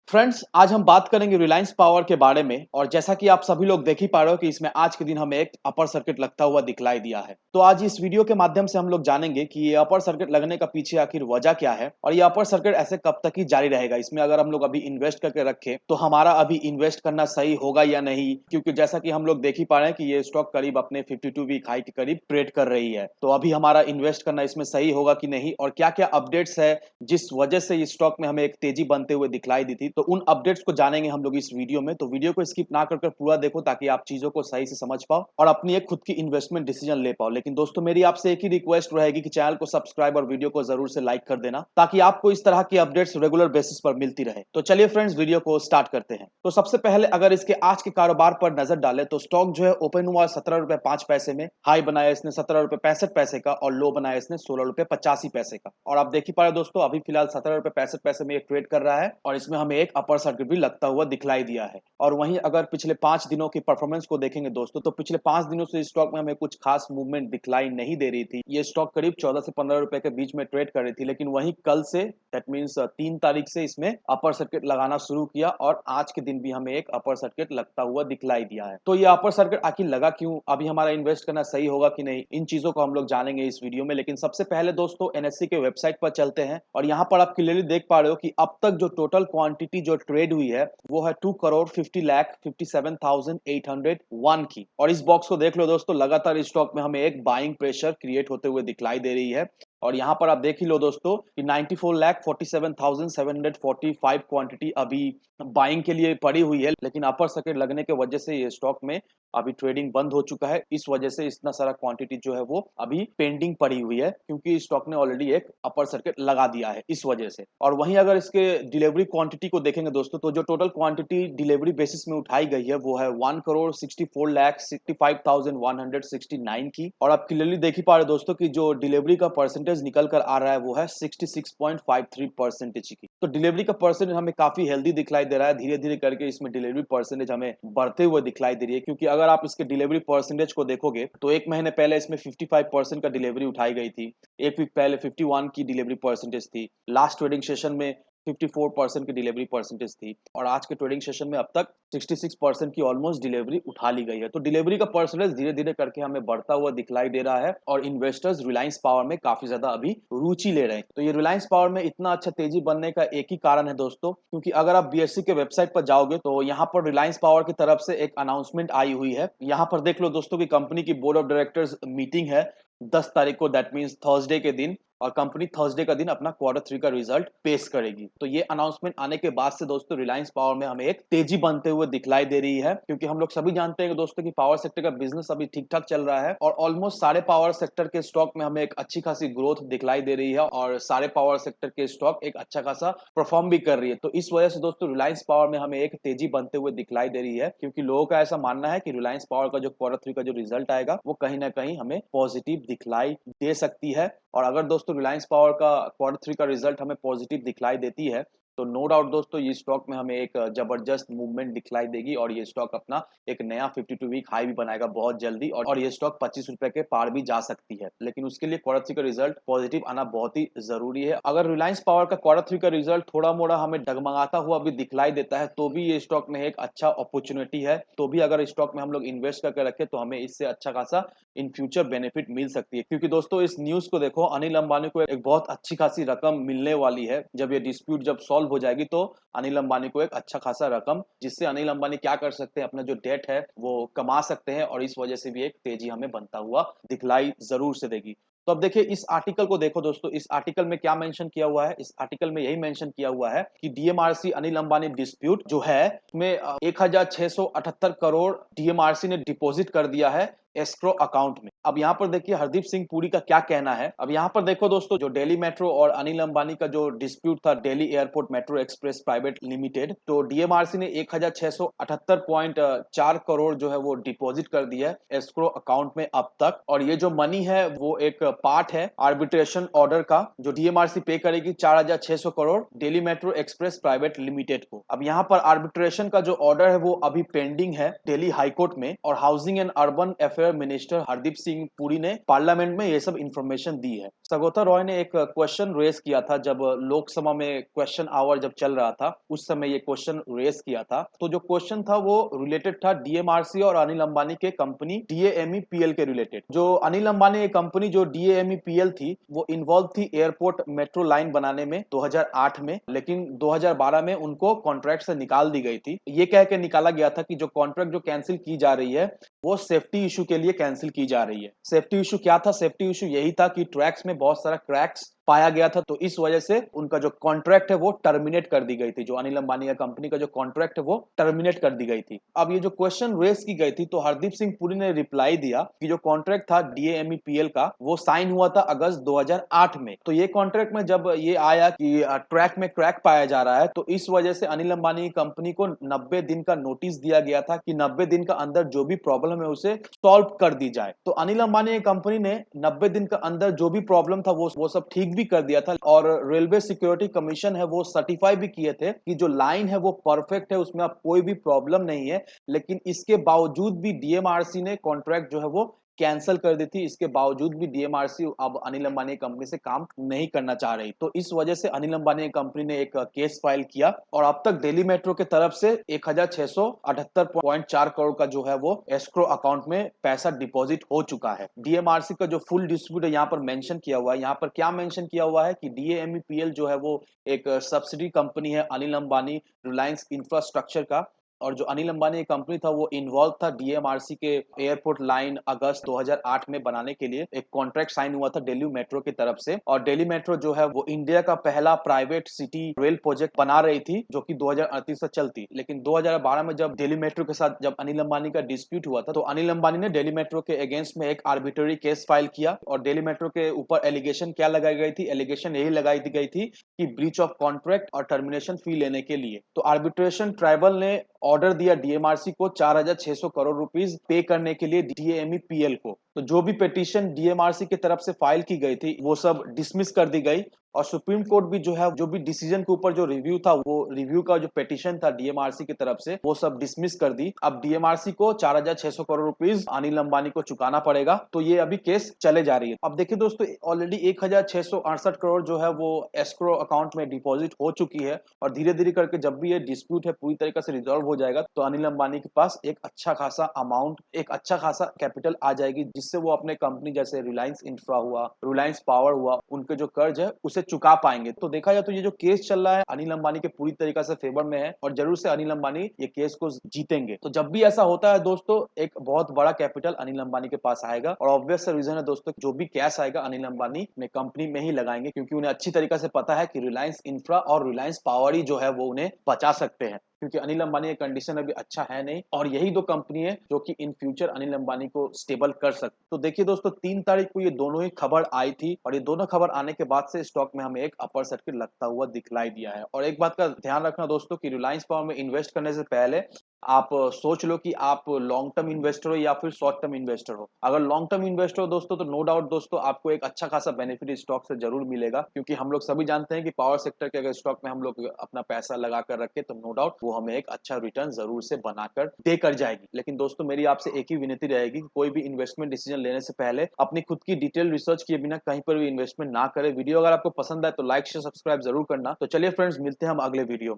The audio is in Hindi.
फ्रेंड्स, आज हम बात करेंगे रिलायंस पावर के बारे में। और जैसा कि आप सभी लोग देख ही पा रहे हो कि इसमें आज के दिन हमें एक अपर सर्किट लगता हुआ दिखलाई दिया है। तो आज इस वीडियो के माध्यम से हम लोग जानेंगे कि ये अपर सर्किट लगने का पीछे आखिर वजह क्या है और ये अपर सर्किट ऐसे कब तक ही जारी रहेगा। इसमें अगर हम लोग अभी इन्वेस्ट करके रखें तो हमारा अभी इन्वेस्ट करना सही होगा या नहीं, क्योंकि जैसा कि हम लोग देख ही पा रहे हैं कि ये स्टॉक करीब अपने 52 वीक हाई के करीब ट्रेड कर रही है। तो अभी हमारा इन्वेस्ट करना इसमें सही होगा कि नहीं और क्या क्या अपडेट्स है जिस वजह से इस स्टॉक में हमें एक तेजी बनते हुए दिखलाई दी थी, तो उन अपडेट्स को जानेंगे हम लोग इस वीडियो में। तो वीडियो को स्किप ना कर पूरा देखो ताकि आप चीजों को सही से समझ पाओ और अपनी एक खुद की इन्वेस्टमेंट डिसीजन ले पाओ। लेकिन दोस्तों, मेरी आपसे एक ही रिक्वेस्ट रहेगी कि चैनल को सब्सक्राइब और वीडियो को जरूर से लाइक कर देना ताकि आपको इस तरह की अपडेट्स रेगुलर बेसिस पर मिलती रहे। तो चलिए फ्रेंड्स, वीडियो को स्टार्ट करते हैं। तो सबसे पहले अगर इसके आज के कारोबार पर नजर डालें तो स्टॉक जो है ओपन हुआ 17 रुपए 5 पैसे में, हाई बनाया इसने 17 रुपए 65 पैसे का और लो बनाया इसने 16 रुपए 85 पैसे का। और आप देख ही पा रहे दोस्तों, अभी फिलहाल 17 रुपए 65 पैसे में एक ट्रेड कर रहा है और इसमें हमें एक अपर सर्किट भी लगता हुआ दिखलाई दिया है। और वहीं अगर पिछले 5 दिनों की परफॉर्मेंस को देखेंगे दोस्तों, तो पिछले 5 दिनों से स्टॉक में हमें कुछ खास मूवमेंट दिखलाई नहीं दे रही थी। ये स्टॉक करीब 14 से 15 रुपए के बीच में ट्रेड कर रही थी, लेकिन वहीं कल से दैट मीन्स 3 तारीख से इसमें अपर सर्किट लगाना शुरू किया और आज के दिन भी हमें एक अपर सर्किट लगता हुआ दिखलाई दिया है। तो ये अपर सर्किट आखिर लगा क्यों, अभी हमारा इन्वेस्ट करना सही होगा कि नहीं, इन चीजों को हम लोग जानेंगे इस वीडियो में। लेकिन सबसे पहले दोस्तों एनएससी के वेबसाइट पर चलते हैं और यहाँ पर आप क्लियरली देख पा रहे हो कि अब तक जो टोटल क्वांटिटी जो ट्रेड हुई है वो है 2 करोड़ 50 लाख 57,801 की। और इस बॉक्स को देख लो दोस्तों, लगातार स्टॉक में हमें एक बाइंग प्रेशर क्रिएट होते हुए दिखलाई दे रही है। और यहाँ पर आप देख ही लो दोस्तों कि 94,47,745 क्वांटिटी अभी बाइंग के लिए पड़ी हुई है, लेकिन अपर सर्किट लगने के वजह से ये स्टॉक में अभी ट्रेडिंग बंद हो चुका है। इस वजह से इतना सारा क्वांटिटी जो है वो अभी पेंडिंग पड़ी हुई है, क्योंकि स्टॉक ने ऑलरेडी एक अपर सर्किट लगा दिया है इस वजह से। और वहीं अगर इसके डिलीवरी क्वांटिटी को देखेंगे दोस्तों, तो जो टोटल क्वांटिटी डिलीवरी बेसिस में उठाई गई है वो है 1 करोड़ 64 लाख 65,169 की। और आप क्लियरली देख ही पा रहे दोस्तों कि जो डिलीवरी का परसेंटेज निकल कर आ रहा है वो है 66.53% की। तो डिलीवरी का परसेंटेज हमें काफी हेल्दी दिखलाई दे रहा है। धीरे धीरे करके इसमें डिलीवरी परसेंटेज हमें बढ़ते हुए दिखलाई दे रही है, क्योंकि अगर आप इसके डिलीवरी परसेंटेज को देखोगे तो एक महीने पहले इसमें 55% का डिलीवरी उठाई गई थी, एक वीक पहले 51 की डिलीवरी परसेंटेज थी, लास्ट ट्रेडिंग सेशन में 54% की डिलीवरी परसेंटेज थी और आज के ट्रेडिंग सेशन में अब तक 66% की ऑलमोस्ट डिलीवरी उठा ली गई है। तो डिलीवरी का परसेंटेज धीरे धीरे करके हमें बढ़ता हुआ दिखलाई दे रहा है और इन्वेस्टर्स रिलायंस पावर में काफी ज्यादा अभी रुचि ले रहे हैं। तो ये रिलायंस पावर में इतना अच्छा तेजी बनने का एक ही कारण है दोस्तों, क्योंकि अगर आप बीएससी के वेबसाइट पर जाओगे तो यहाँ पर रिलायंस पावर की तरफ से एक अनाउंसमेंट आई हुई है। यहाँ पर देख लो दोस्तों कि कंपनी की बोर्ड ऑफ डायरेक्टर्स मीटिंग है 10 तारीख को, दैट मीन्स थर्सडे के दिन, और कंपनी थर्सडे का दिन अपना क्वार्टर 3 का रिजल्ट पेश करेगी। तो ये अनाउंसमेंट आने के बाद से दोस्तों रिलायंस पावर में हमें एक तेजी बनते हुए दिखलाई दे रही है, क्योंकि हम लोग सभी जानते हैं दोस्तों कि पावर सेक्टर का बिजनेस अभी ठीक ठाक चल रहा है और ऑलमोस्ट सारे पावर सेक्टर के स्टॉक में हमें एक अच्छी खासी ग्रोथ दिखलाई दे रही है और सारे पावर सेक्टर के स्टॉक एक अच्छा खासा परफॉर्म भी कर रही है। तो इस वजह से दोस्तों रिलायंस पावर में हमें एक तेजी बनते हुए दिखलाई दे रही है, क्योंकि लोगों का ऐसा मानना है कि रिलायंस पावर का जो क्वार्टर 3 का जो रिजल्ट आएगा वो कहीं ना कहीं हमें पॉजिटिव दिखलाई दे सकती है। और अगर दोस्तों रिलायंस पावर का क्वार्टर 3 का रिजल्ट हमें पॉजिटिव दिखलाई देती है तो नो डाउट दोस्तों ये स्टॉक में हमें एक जबरदस्त मूवमेंट दिखलाई देगी और ये स्टॉक अपना एक नया 52 वीक हाई भी बनाएगा बहुत जल्दी और ये स्टॉक 25 रुपए के पार भी जा सकती है। लेकिन उसके लिए क्वार्टर 3 का रिजल्ट पॉजिटिव आना बहुत ही जरूरी है। अगर रिलायंस पावर का क्वार्टर 3 का रिजल्ट थोड़ा मोड़ा हमें डगमगाता हुआ भी दिखलाई देता है तो भी ये स्टॉक में एक अच्छा अपॉर्चुनिटी है। तो भी अगर स्टॉक में हम लोग इन्वेस्ट करके रखें तो हमें इससे अच्छा खासा इन फ्यूचर बेनिफिट मिल सकती है, क्योंकि दोस्तों इस न्यूज को देखो, अनिल अंबानी को एक बहुत अच्छी खासी रकम मिलने वाली है। जब ये डिस्प्यूट जब सॉल्व हो जाएगी तो अनिल अंबानी को एक अच्छा खासा रकम, जिससे अनिल अंबानी क्या कर सकते हैं, अपना जो डेट है वो कमा सकते हैं और इस वजह से भी एक तेजी हमें बनता हुआ दिखलाई जरूर से देगी। तो अब देखिए इस आर्टिकल को देखो दोस्तों, इस आर्टिकल में क्या मेंशन किया हुआ है। इस आर्टिकल में यही मेंशन किया हुआ है कि डीएमआरसी अनिल अंबानी डिस्प्यूट जो है उसमें 1,678 करोड़ डीएमआरसी ने डिपॉजिट कर दिया है एस्क्रो अकाउंट में। अब यहाँ पर देखिए हरदीप सिंह पुरी का क्या कहना है। अब यहाँ पर देखो दोस्तों, जो दिल्ली मेट्रो और अनिल अंबानी का जो डिस्प्यूट था, Delhi airport metro express private limited, तो डीएमआरसी ने 1,678.4 करोड़ जो है वो डिपॉजिट कर दिया है एस्क्रो अकाउंट में अब तक। और ये जो मनी है वो एक पार्ट है आर्बिट्रेशन ऑर्डर का, जो डीएमआरसी पे करेगी 4,600 crore Delhi metro express private limited को। अब यहाँ पर आर्बिट्रेशन का जो ऑर्डर है वो अभी पेंडिंग है दिल्ली हाईकोर्ट में और housing and urban affair minister Hardeep Singh Puri ने पार्लियामेंट में ये सब इंफॉर्मेशन दी है। सगोता रॉय ने एक क्वेश्चन रेस किया था जब लोकसभा में क्वेश्चन आवर जब चल रहा था, उस समय ये क्वेश्चन रेस किया था। तो जो क्वेश्चन था वो रिलेटेड था डीएमआरसी और अनिल अंबानी के कंपनी डीएएमईपीएल के रिलेटेड। जो अनिल अंबानी की कंपनी जो डीएएमईपीएल थी वो इन्वॉल्व थी एयरपोर्ट मेट्रो लाइन बनाने में 2008 में, लेकिन 2012 में उनको कॉन्ट्रैक्ट से निकाल दी गई थी। ये कह के निकाला गया था कि जो कॉन्ट्रैक्ट जो कैंसिल की जा रही है वो सेफ्टी इशू के लिए कैंसिल की जा रही है। सेफ्टी इशू क्या था? सेफ्टी इशू यही था कि ट्रैक्स में बहुत सारा क्रैक्स पाया गया था, तो इस वजह से उनका जो कॉन्ट्रैक्ट है वो टर्मिनेट कर दी गई थी। जो अनिल अंबानी का कंपनी का जो कॉन्ट्रैक्ट है वो टर्मिनेट कर दी गई थी। अब ये जो क्वेश्चन रेस की गई थी तो हरदीप सिंह पुरी ने रिप्लाई दिया कि जो कॉन्ट्रैक्ट था डीएएमईपीएल का वो साइन हुआ था अगस्त 2008 में। तो ये कॉन्ट्रैक्ट में जब ये आया कि ट्रैक में क्रैक पाया जा रहा है, तो इस वजह से अनिल अंबानी की कंपनी को 90 दिन का नोटिस दिया गया था कि 90 दिन का अंदर जो भी प्रॉब्लम है उसे सॉल्व कर दी जाए। तो अनिल अंबानी की कंपनी ने 90 दिन का अंदर जो भी प्रॉब्लम था वो सब ठीक भी कर दिया था, और रेलवे सिक्योरिटी कमीशन है वो सर्टिफाई भी किए थे कि जो लाइन है वो परफेक्ट है, उसमें अब कोई भी प्रॉब्लम नहीं है। लेकिन इसके बावजूद भी डीएमआरसी ने कॉन्ट्रैक्ट जो है वो कैंसिल कर दी थी। इसके बावजूद भी डीएमआरसी अब अनिल अंबानी कंपनी से काम नहीं करना चाह रही। तो इस वजह से अनिल अंबानी कंपनी ने एक केस फाइल किया और अब तक दिल्ली मेट्रो की तरफ से 1678.4 करोड़ का जो है वो एस्क्रो अकाउंट में पैसा डिपॉजिट हो चुका है। डीएमआरसी का जो फुल डिस्प्यूट है यहाँ पर मेंशन किया हुआ है। यहाँ पर क्या मेंशन किया हुआ है कि डीएमईपीएल जो है वो एक सब्सिडी कंपनी है अनिल अंबानी रिलायंस इंफ्रास्ट्रक्चर का, और जो अनिल अंबानी की कंपनी था वो इन्वॉल्व था डीएमआरसी के एयरपोर्ट लाइन अगस्त 2008 में बनाने के लिए। एक कॉन्ट्रैक्ट साइन हुआ था दिल्ली मेट्रो की तरफ से, और दिल्ली मेट्रो जो है वो इंडिया का पहला प्राइवेट सिटी रेल प्रोजेक्ट बना रही थी जो कि 2038 तक चलती। लेकिन 2012 में जब दिल्ली मेट्रो के साथ जब अनिल अंबानी का डिस्प्यूट हुआ था तो अनिल अंबानी ने दिल्ली मेट्रो के अगेंस्ट में एक आर्बिट्ररी केस फाइल किया। और दिल्ली मेट्रो के ऊपर एलिगेशन क्या लगाई गई थी? एलिगेशन यही लगाई गई थी कि ब्रीच ऑफ कॉन्ट्रैक्ट और टर्मिनेशन फी लेने के लिए। तो आर्बिट्रेशन ट्राइबल ने ऑर्डर दिया डीएमआरसी को 4600 करोड़ रुपीस पे करने के लिए डीएमईपीएल को। तो जो भी पिटीशन डीएमआरसी की तरफ से फाइल की गई थी वो सब डिसमिस कर दी गई, और सुप्रीम कोर्ट भी जो है जो भी डिसीजन के ऊपर जो रिव्यू था वो रिव्यू का जो पिटीशन था डीएमआरसी की तरफ से वो सब डिसमिस कर दी। अब डीएमआरसी को 4600 करोड़ रुपीस अनिल अंबानी को चुकाना पड़ेगा। तो ये अभी केस चले जा रही है। अब देखिए दोस्तों, ऑलरेडी 1668 करोड़ जो है वो एस्क्रो अकाउंट में डिपॉजिट हो चुकी है, और धीरे धीरे करके जब भी ये डिस्प्यूट है पूरी तरीके से रिजॉल्व हो जाएगा तो अनिल अंबानी के पास एक अच्छा खासा अमाउंट, एक अच्छा खासा कैपिटल आ जाएगी, जिससे वो अपने कंपनी जैसे रिलायंस इंफ्रा हुआ, रिलायंस पावर हुआ, उनके जो कर्ज है उसे चुका पाएंगे। तो देखा जाए तो ये जो केस चल रहा है अनिल अंबानी के पूरी तरीके से फेवर में है, और जरूर से अनिल अंबानी ये केस को जीतेंगे। तो जब भी ऐसा होता है दोस्तों, एक बहुत बड़ा कैपिटल अनिल अंबानी के पास आएगा, और ऑब्वियस रीजन है दोस्तों जो भी कैश आएगा अनिल अंबानी ने कंपनी में ही लगाएंगे, क्योंकि उन्हें अच्छी तरीके से पता है कि रिलायंस इंफ्रा और रिलायंस पावर ही जो है वो उन्हें बचा सकते हैं, क्योंकि अनिल अंबानी का कंडीशन अभी अच्छा है नहीं, और यही दो कंपनी है जो कि इन फ्यूचर अनिल अंबानी को स्टेबल कर सकते। तो देखिए दोस्तों, 3 तारीख को ये दोनों ही खबर आई थी, और ये दोनों खबर आने के बाद से स्टॉक में हमें एक अपर सर्किट लगता हुआ दिखलाई दिया है। और एक बात का ध्यान रखना दोस्तों कि रिलायंस पावर में इन्वेस्ट करने से पहले आप सोच लो कि आप लॉन्ग टर्म इन्वेस्टर हो या फिर शॉर्ट टर्म इन्वेस्टर हो। अगर लॉन्ग टर्म इन्वेस्टर हो दोस्तों तो नो डाउट दोस्तों आपको एक अच्छा खासा बेनिफिट स्टॉक से जरूर मिलेगा, क्योंकि हम लोग सभी जानते हैं कि पावर सेक्टर के अगर स्टॉक में हम लोग अपना पैसा लगा कर रखें तो नो डाउट वो हमें एक अच्छा रिटर्न जरूर से बनाकर देकर जाएगी। लेकिन दोस्तों मेरी आपसे एक ही विनती रहेगी कि कोई भी इन्वेस्टमेंट डिसीजन लेने से पहले अपनी खुद की डिटेल रिसर्च किए बिना कहीं पर भी इन्वेस्टमेंट ना करें। वीडियो अगर आपको पसंद आए तो लाइक शेयर सब्सक्राइब जरूर करना। तो चलिए फ्रेंड्स, मिलते हैं हम अगले वीडियो में।